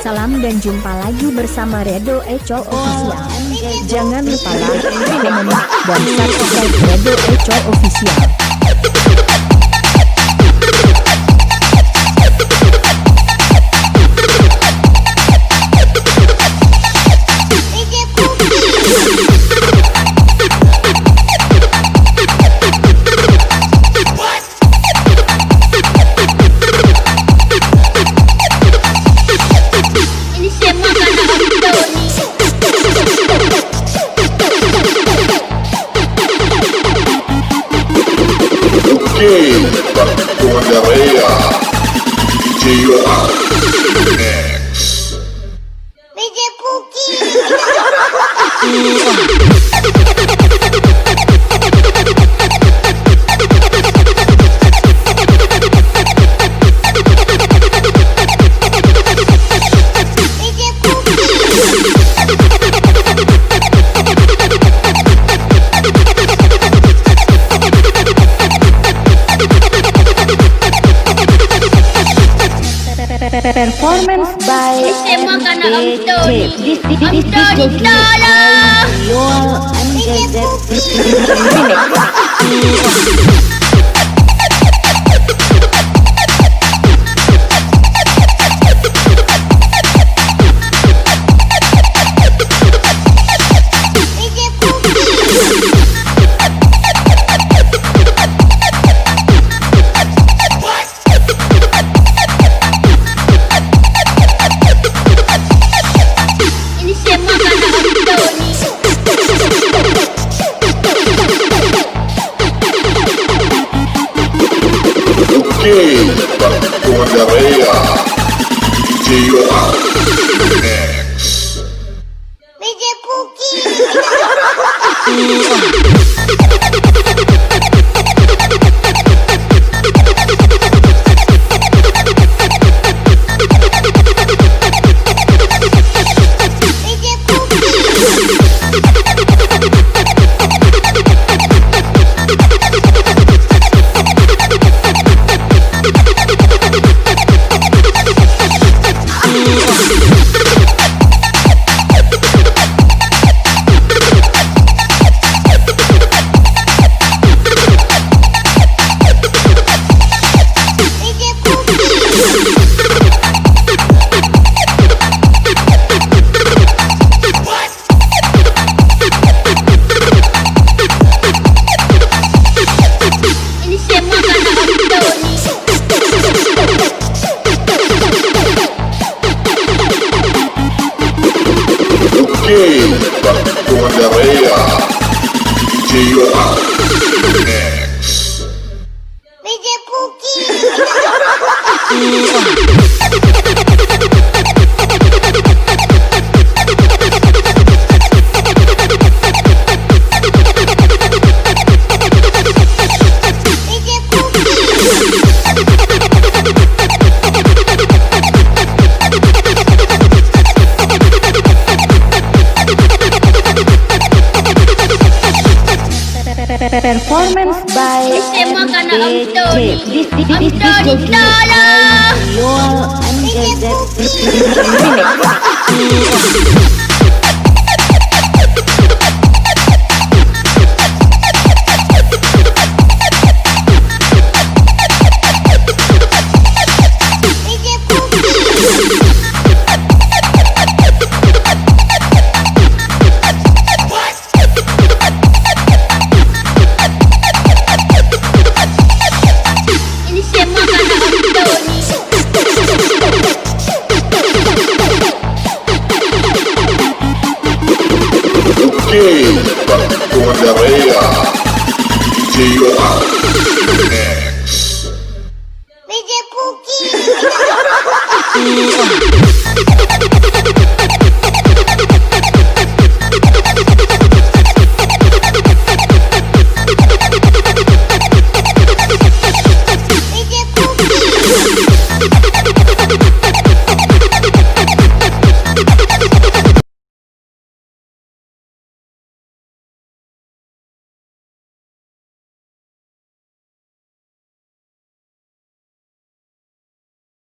Salam dan jumpa lagi bersama Redo Ecol Official. Jangan lupa like, comment, dan subscribe Redo Ecol Official. Komandaria DJ Yohan X DJ Puki. Performance by Semua karena Om Tony. This Om Tony tolong. Yoel Komandaria DJ Yohan X DJ Puki. Komandaria DJ Yohan X DJ Puki. Performance by Semua karena Om Tony. Om Tony tolong. Yoel Komandaria DJ Yohan X DJ Puki.